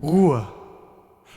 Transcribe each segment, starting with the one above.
Ruhe.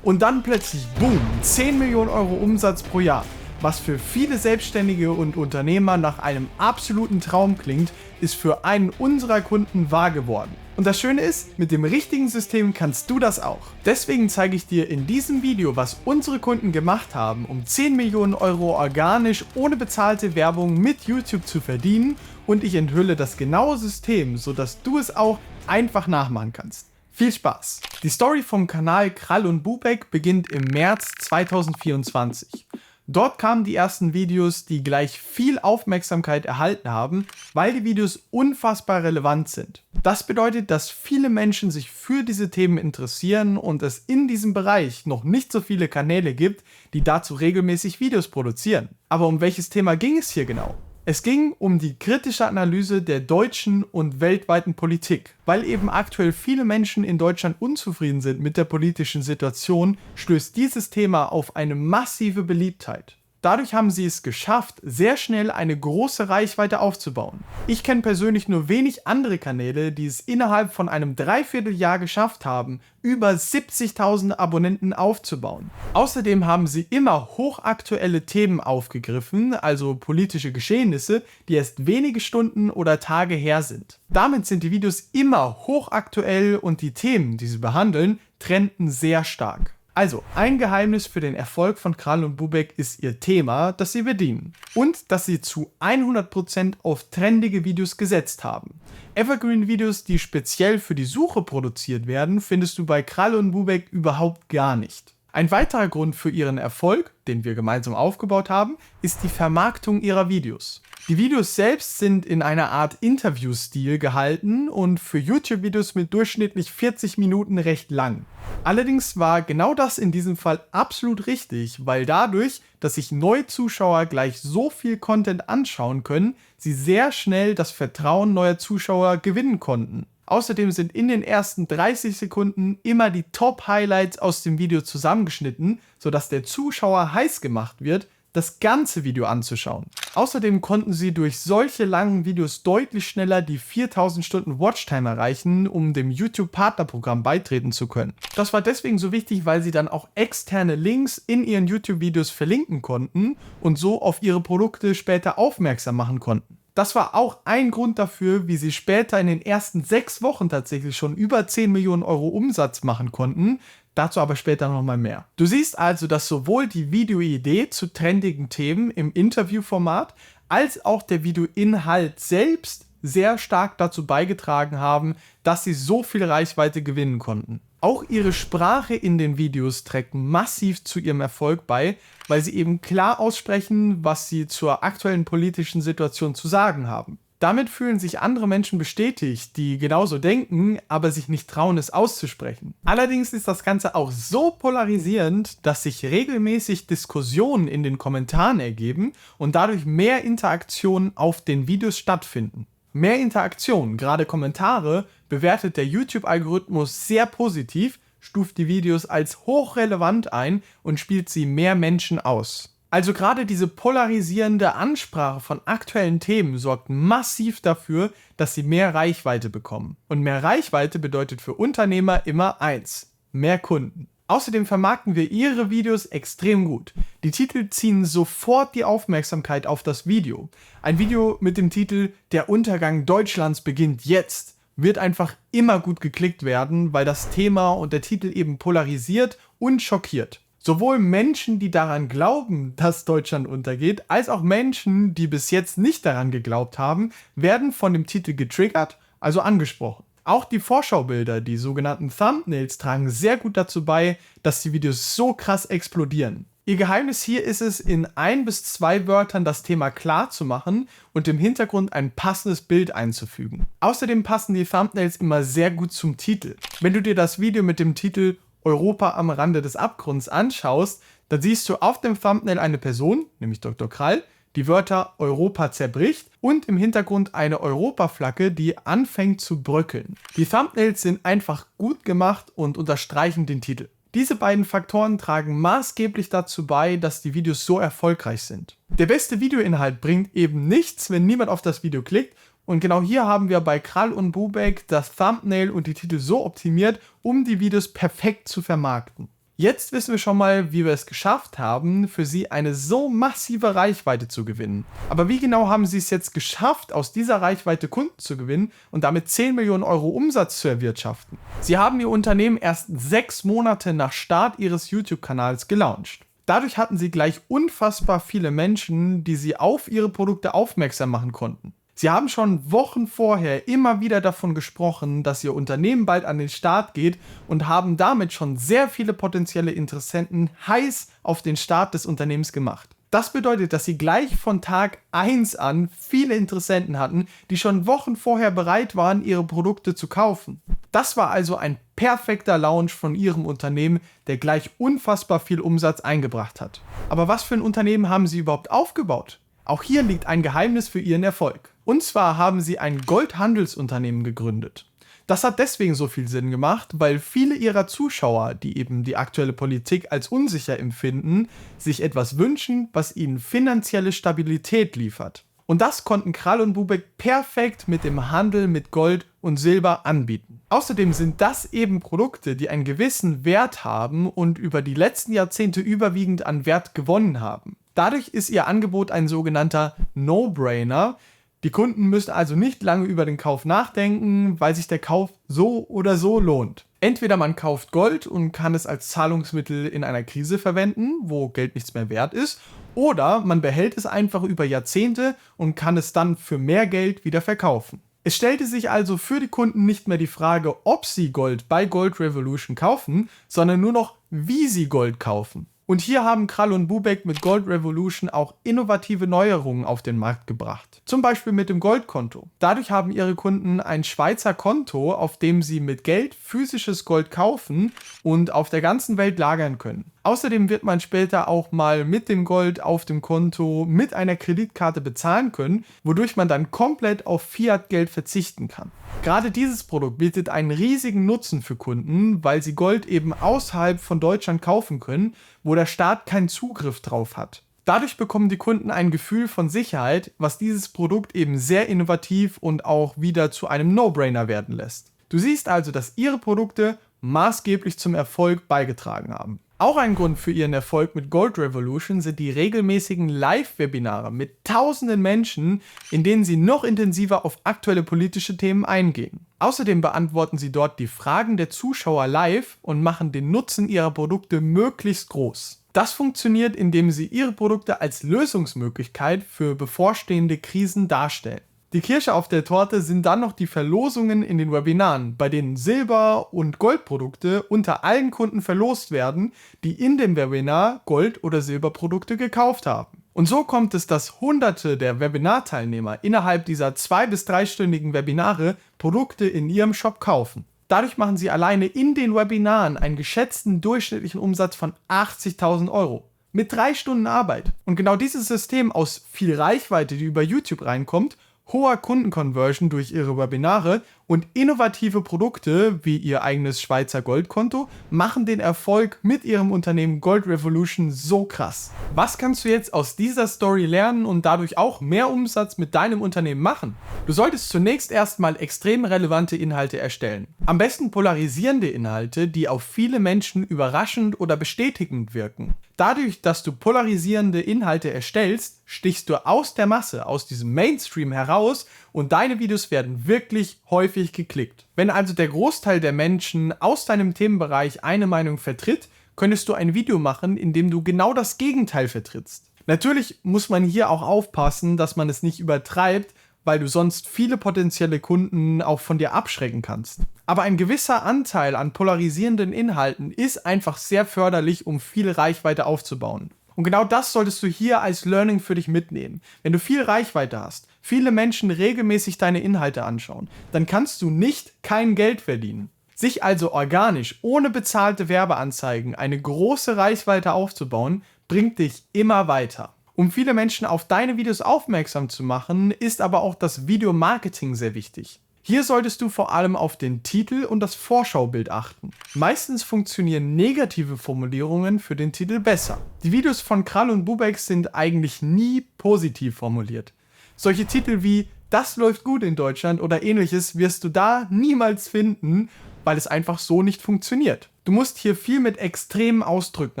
Und dann plötzlich, boom, 10 Millionen Euro Umsatz pro Jahr. Was für viele Selbstständige und Unternehmer nach einem absoluten Traum klingt, ist für einen unserer Kunden wahr geworden. Und das Schöne ist, mit dem richtigen System kannst du das auch. Deswegen zeige ich dir in diesem Video, was unsere Kunden gemacht haben, um 10 Millionen Euro organisch ohne bezahlte Werbung mit YouTube zu verdienen, und ich enthülle das genaue System, sodass du es auch einfach nachmachen kannst. Viel Spaß! Die Story vom Kanal Krall und Bubeck beginnt im März 2024. Dort kamen die ersten Videos, die gleich viel Aufmerksamkeit erhalten haben, weil die Videos unfassbar relevant sind. Das bedeutet, dass viele Menschen sich für diese Themen interessieren und es in diesem Bereich noch nicht so viele Kanäle gibt, die dazu regelmäßig Videos produzieren. Aber um welches Thema ging es hier genau? Es ging um die kritische Analyse der deutschen und weltweiten Politik. Weil eben aktuell viele Menschen in Deutschland unzufrieden sind mit der politischen Situation, stößt dieses Thema auf eine massive Beliebtheit. Dadurch haben sie es geschafft, sehr schnell eine große Reichweite aufzubauen. Ich kenne persönlich nur wenig andere Kanäle, die es innerhalb von einem Dreivierteljahr geschafft haben, über 70.000 Abonnenten aufzubauen. Außerdem haben sie immer hochaktuelle Themen aufgegriffen, also politische Geschehnisse, die erst wenige Stunden oder Tage her sind. Damit sind die Videos immer hochaktuell und die Themen, die sie behandeln, trenden sehr stark. Also, ein Geheimnis für den Erfolg von Krall und Bubeck ist ihr Thema, das sie bedienen. Und dass sie zu 100% auf trendige Videos gesetzt haben. Evergreen-Videos, die speziell für die Suche produziert werden, findest du bei Krall und Bubeck überhaupt gar nicht. Ein weiterer Grund für ihren Erfolg, den wir gemeinsam aufgebaut haben, ist die Vermarktung ihrer Videos. Die Videos selbst sind in einer Art Interview-Stil gehalten und für YouTube-Videos mit durchschnittlich 40 Minuten recht lang. Allerdings war genau das in diesem Fall absolut richtig, weil dadurch, dass sich neue Zuschauer gleich so viel Content anschauen können, sie sehr schnell das Vertrauen neuer Zuschauer gewinnen konnten. Außerdem sind in den ersten 30 Sekunden immer die Top-Highlights aus dem Video zusammengeschnitten, sodass der Zuschauer heiß gemacht wird, das ganze Video anzuschauen. Außerdem konnten sie durch solche langen Videos deutlich schneller die 4000 Stunden Watchtime erreichen, um dem YouTube-Partnerprogramm beitreten zu können. Das war deswegen so wichtig, weil sie dann auch externe Links in ihren YouTube-Videos verlinken konnten und so auf ihre Produkte später aufmerksam machen konnten. Das war auch ein Grund dafür, wie sie später in den ersten 6 Wochen tatsächlich schon über 10 Millionen Euro Umsatz machen konnten. Dazu aber später nochmal mehr. Du siehst also, dass sowohl die Videoidee zu trendigen Themen im Interviewformat als auch der Videoinhalt selbst sehr stark dazu beigetragen haben, dass sie so viel Reichweite gewinnen konnten. Auch ihre Sprache in den Videos trägt massiv zu ihrem Erfolg bei, weil sie eben klar aussprechen, was sie zur aktuellen politischen Situation zu sagen haben. Damit fühlen sich andere Menschen bestätigt, die genauso denken, aber sich nicht trauen, es auszusprechen. Allerdings ist das Ganze auch so polarisierend, dass sich regelmäßig Diskussionen in den Kommentaren ergeben und dadurch mehr Interaktionen auf den Videos stattfinden. Mehr Interaktion, gerade Kommentare, bewertet der YouTube-Algorithmus sehr positiv, stuft die Videos als hochrelevant ein und spielt sie mehr Menschen aus. Also gerade diese polarisierende Ansprache von aktuellen Themen sorgt massiv dafür, dass sie mehr Reichweite bekommen. Und mehr Reichweite bedeutet für Unternehmer immer eins: mehr Kunden. Außerdem vermarkten wir ihre Videos extrem gut. Die Titel ziehen sofort die Aufmerksamkeit auf das Video. Ein Video mit dem Titel „Der Untergang Deutschlands beginnt jetzt" wird einfach immer gut geklickt werden, weil das Thema und der Titel eben polarisiert und schockiert. Sowohl Menschen, die daran glauben, dass Deutschland untergeht, als auch Menschen, die bis jetzt nicht daran geglaubt haben, werden von dem Titel getriggert, also angesprochen. Auch die Vorschaubilder, die sogenannten Thumbnails, tragen sehr gut dazu bei, dass die Videos so krass explodieren. Ihr Geheimnis hier ist es, in 1 bis 2 Wörtern das Thema klar zu machen und im Hintergrund ein passendes Bild einzufügen. Außerdem passen die Thumbnails immer sehr gut zum Titel. Wenn du dir das Video mit dem Titel Europa am Rande des Abgrunds anschaust, dann siehst du auf dem Thumbnail eine Person, nämlich Dr. Krall, die Wörter Europa zerbricht und im Hintergrund eine Europaflagge, die anfängt zu bröckeln. Die Thumbnails sind einfach gut gemacht und unterstreichen den Titel. Diese beiden Faktoren tragen maßgeblich dazu bei, dass die Videos so erfolgreich sind. Der beste Videoinhalt bringt eben nichts, wenn niemand auf das Video klickt, Und genau hier haben wir bei Krall und Bubeck das Thumbnail und die Titel so optimiert, um die Videos perfekt zu vermarkten. Jetzt wissen wir schon mal, wie wir es geschafft haben, für sie eine so massive Reichweite zu gewinnen. Aber wie genau haben sie es jetzt geschafft, aus dieser Reichweite Kunden zu gewinnen und damit 10 Millionen Euro Umsatz zu erwirtschaften? Sie haben ihr Unternehmen erst 6 Monate nach Start ihres YouTube-Kanals gelauncht. Dadurch hatten sie gleich unfassbar viele Menschen, die sie auf ihre Produkte aufmerksam machen konnten. Sie haben schon Wochen vorher immer wieder davon gesprochen, dass ihr Unternehmen bald an den Start geht und haben damit schon sehr viele potenzielle Interessenten heiß auf den Start des Unternehmens gemacht. Das bedeutet, dass sie gleich von Tag 1 an viele Interessenten hatten, die schon Wochen vorher bereit waren, ihre Produkte zu kaufen. Das war also ein perfekter Launch von ihrem Unternehmen, der gleich unfassbar viel Umsatz eingebracht hat. Aber was für ein Unternehmen haben sie überhaupt aufgebaut? Auch hier liegt ein Geheimnis für ihren Erfolg. Und zwar haben sie ein Goldhandelsunternehmen gegründet. Das hat deswegen so viel Sinn gemacht, weil viele ihrer Zuschauer, die eben die aktuelle Politik als unsicher empfinden, sich etwas wünschen, was ihnen finanzielle Stabilität liefert. Und das konnten Krall und Bubeck perfekt mit dem Handel mit Gold und Silber anbieten. Außerdem sind das eben Produkte, die einen gewissen Wert haben und über die letzten Jahrzehnte überwiegend an Wert gewonnen haben. Dadurch ist ihr Angebot ein sogenannter No-Brainer. Die Kunden müssen also nicht lange über den Kauf nachdenken, weil sich der Kauf so oder so lohnt. Entweder man kauft Gold und kann es als Zahlungsmittel in einer Krise verwenden, wo Geld nichts mehr wert ist, oder man behält es einfach über Jahrzehnte und kann es dann für mehr Geld wieder verkaufen. Es stellte sich also für die Kunden nicht mehr die Frage, ob sie Gold bei Gold Revolution kaufen, sondern nur noch, wie sie Gold kaufen. Und hier haben Krall und Bubeck mit Gold Revolution auch innovative Neuerungen auf den Markt gebracht. Zum Beispiel mit dem Goldkonto. Dadurch haben ihre Kunden ein Schweizer Konto, auf dem sie mit Geld physisches Gold kaufen und auf der ganzen Welt lagern können. Außerdem wird man später auch mal mit dem Gold auf dem Konto mit einer Kreditkarte bezahlen können, wodurch man dann komplett auf Fiat-Geld verzichten kann. Gerade dieses Produkt bietet einen riesigen Nutzen für Kunden, weil sie Gold eben außerhalb von Deutschland kaufen können, wo der Staat keinen Zugriff drauf hat. Dadurch bekommen die Kunden ein Gefühl von Sicherheit, was dieses Produkt eben sehr innovativ und auch wieder zu einem No-Brainer werden lässt. Du siehst also, dass ihre Produkte maßgeblich zum Erfolg beigetragen haben. Auch ein Grund für ihren Erfolg mit Gold Revolution sind die regelmäßigen Live-Webinare mit tausenden Menschen, in denen sie noch intensiver auf aktuelle politische Themen eingehen. Außerdem beantworten sie dort die Fragen der Zuschauer live und machen den Nutzen ihrer Produkte möglichst groß. Das funktioniert, indem sie ihre Produkte als Lösungsmöglichkeit für bevorstehende Krisen darstellen. Die Kirsche auf der Torte sind dann noch die Verlosungen in den Webinaren, bei denen Silber- und Goldprodukte unter allen Kunden verlost werden, die in dem Webinar Gold- oder Silberprodukte gekauft haben. Und so kommt es, dass Hunderte der Webinarteilnehmer innerhalb dieser 2- bis 3-stündigen Webinare Produkte in ihrem Shop kaufen. Dadurch machen sie alleine in den Webinaren einen geschätzten durchschnittlichen Umsatz von 80.000 Euro. Mit 3 Stunden Arbeit. Und genau dieses System aus viel Reichweite, die über YouTube reinkommt, hoher Kundenconversion durch ihre Webinare und innovative Produkte wie ihr eigenes Schweizer Goldkonto machen den Erfolg mit ihrem Unternehmen Gold Revolution so krass. Was kannst du jetzt aus dieser Story lernen und dadurch auch mehr Umsatz mit deinem Unternehmen machen? Du solltest zunächst erstmal extrem relevante Inhalte erstellen. Am besten polarisierende Inhalte, die auf viele Menschen überraschend oder bestätigend wirken. Dadurch, dass du polarisierende Inhalte erstellst, stichst du aus der Masse, aus diesem Mainstream heraus und deine Videos werden wirklich häufig geklickt. Wenn also der Großteil der Menschen aus deinem Themenbereich eine Meinung vertritt, könntest du ein Video machen, in dem du genau das Gegenteil vertrittst. Natürlich muss man hier auch aufpassen, dass man es nicht übertreibt, weil du sonst viele potenzielle Kunden auch von dir abschrecken kannst. Aber ein gewisser Anteil an polarisierenden Inhalten ist einfach sehr förderlich, um viel Reichweite aufzubauen. Und genau das solltest du hier als Learning für dich mitnehmen. Wenn du viel Reichweite hast, viele Menschen regelmäßig deine Inhalte anschauen, dann kannst du nicht kein Geld verdienen. Sich also organisch, ohne bezahlte Werbeanzeigen, eine große Reichweite aufzubauen, bringt dich immer weiter. Um viele Menschen auf deine Videos aufmerksam zu machen, ist aber auch das Videomarketing sehr wichtig. Hier solltest du vor allem auf den Titel und das Vorschaubild achten. Meistens funktionieren negative Formulierungen für den Titel besser. Die Videos von Krall und Bubeck sind eigentlich nie positiv formuliert. Solche Titel wie das läuft gut in Deutschland oder ähnliches wirst du da niemals finden, weil es einfach so nicht funktioniert. Du musst hier viel mit extremen Ausdrücken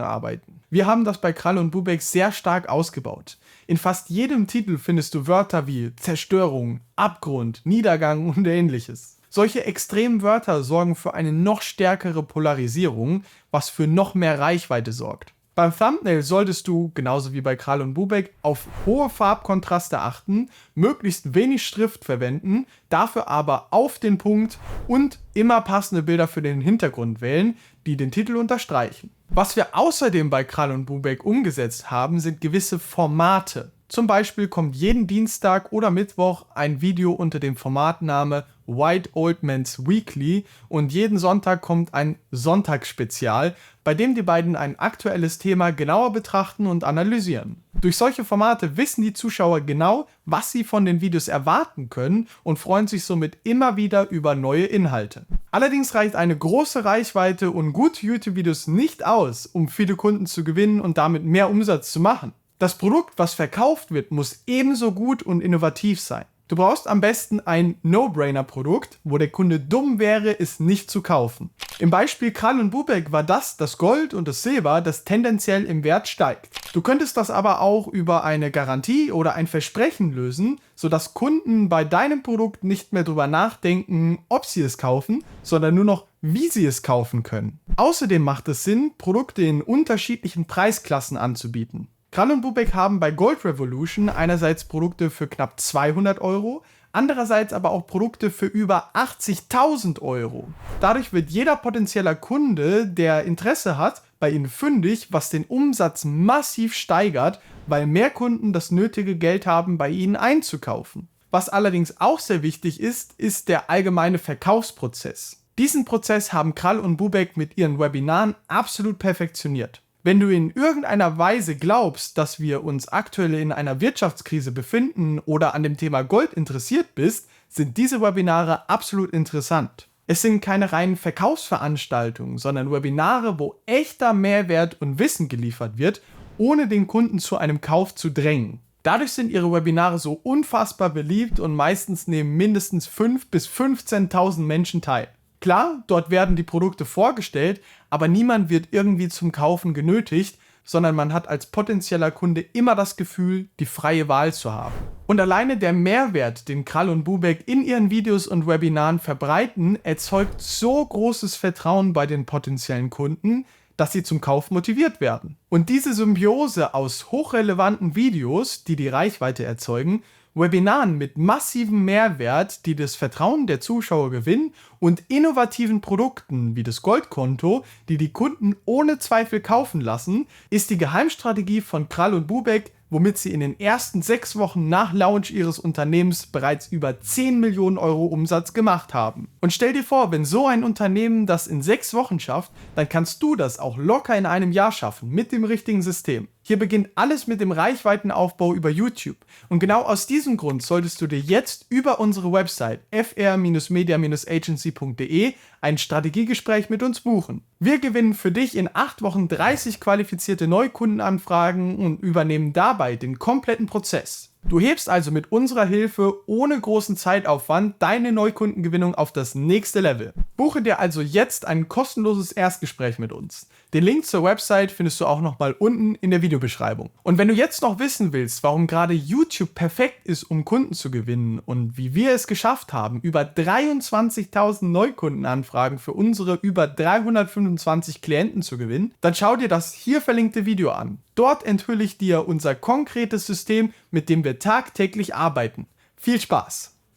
arbeiten. Wir haben das bei Krall und Bubeck sehr stark ausgebaut. In fast jedem Titel findest du Wörter wie Zerstörung, Abgrund, Niedergang und ähnliches. Solche extremen Wörter sorgen für eine noch stärkere Polarisierung, was für noch mehr Reichweite sorgt. Beim Thumbnail solltest du, genauso wie bei Krall und Bubeck, auf hohe Farbkontraste achten, möglichst wenig Schrift verwenden, dafür aber auf den Punkt und immer passende Bilder für den Hintergrund wählen, die den Titel unterstreichen. Was wir außerdem bei Krall und Bubeck umgesetzt haben, sind gewisse Formate. Zum Beispiel kommt jeden Dienstag oder Mittwoch ein Video unter dem Formatname White Old Man's Weekly und jeden Sonntag kommt ein Sonntagsspezial, bei dem die beiden ein aktuelles Thema genauer betrachten und analysieren. Durch solche Formate wissen die Zuschauer genau, was sie von den Videos erwarten können und freuen sich somit immer wieder über neue Inhalte. Allerdings reicht eine große Reichweite und gute YouTube-Videos nicht aus, um viele Kunden zu gewinnen und damit mehr Umsatz zu machen. Das Produkt, was verkauft wird, muss ebenso gut und innovativ sein. Du brauchst am besten ein No-Brainer-Produkt, wo der Kunde dumm wäre, es nicht zu kaufen. Im Beispiel Krall und Bubeck war das Gold und das Silber, das tendenziell im Wert steigt. Du könntest das aber auch über eine Garantie oder ein Versprechen lösen, sodass Kunden bei deinem Produkt nicht mehr drüber nachdenken, ob sie es kaufen, sondern nur noch, wie sie es kaufen können. Außerdem macht es Sinn, Produkte in unterschiedlichen Preisklassen anzubieten. Krall und Bubeck haben bei Gold Revolution einerseits Produkte für knapp 200 Euro, andererseits aber auch Produkte für über 80.000 Euro. Dadurch wird jeder potenzieller Kunde, der Interesse hat, bei ihnen fündig, was den Umsatz massiv steigert, weil mehr Kunden das nötige Geld haben, bei ihnen einzukaufen. Was allerdings auch sehr wichtig ist, ist der allgemeine Verkaufsprozess. Diesen Prozess haben Krall und Bubeck mit ihren Webinaren absolut perfektioniert. Wenn du in irgendeiner Weise glaubst, dass wir uns aktuell in einer Wirtschaftskrise befinden oder an dem Thema Gold interessiert bist, sind diese Webinare absolut interessant. Es sind keine reinen Verkaufsveranstaltungen, sondern Webinare, wo echter Mehrwert und Wissen geliefert wird, ohne den Kunden zu einem Kauf zu drängen. Dadurch sind ihre Webinare so unfassbar beliebt und meistens nehmen mindestens 5.000 bis 15.000 Menschen teil. Klar, dort werden die Produkte vorgestellt, aber niemand wird irgendwie zum Kaufen genötigt, sondern man hat als potenzieller Kunde immer das Gefühl, die freie Wahl zu haben. Und alleine der Mehrwert, den Krall und Bubeck in ihren Videos und Webinaren verbreiten, erzeugt so großes Vertrauen bei den potenziellen Kunden, dass sie zum Kauf motiviert werden. Und diese Symbiose aus hochrelevanten Videos, die die Reichweite erzeugen, Webinaren mit massivem Mehrwert, die das Vertrauen der Zuschauer gewinnen und innovativen Produkten wie das Goldkonto, die die Kunden ohne Zweifel kaufen lassen, ist die Geheimstrategie von Krall und Bubeck, womit sie in den ersten 6 Wochen nach Launch ihres Unternehmens bereits über 10 Millionen Euro Umsatz gemacht haben. Und stell dir vor, wenn so ein Unternehmen das in 6 Wochen schafft, dann kannst du das auch locker in einem Jahr schaffen, mit dem richtigen System. Hier beginnt alles mit dem Reichweitenaufbau über YouTube. Und genau aus diesem Grund solltest du dir jetzt über unsere Website fr-media-agency.de ein Strategiegespräch mit uns buchen. Wir gewinnen für dich in 8 Wochen 30 qualifizierte Neukundenanfragen und übernehmen dabei den kompletten Prozess. Du hebst also mit unserer Hilfe ohne großen Zeitaufwand deine Neukundengewinnung auf das nächste Level. Buche dir also jetzt ein kostenloses Erstgespräch mit uns. Den Link zur Website findest du auch nochmal unten in der Videobeschreibung. Und wenn du jetzt noch wissen willst, warum gerade YouTube perfekt ist, um Kunden zu gewinnen und wie wir es geschafft haben, über 23.000 Neukundenanfragen für unsere über 325 Klienten zu gewinnen, dann schau dir das hier verlinkte Video an. Dort enthülle ich dir unser konkretes System, mit dem wir tagtäglich arbeiten. Viel Spaß!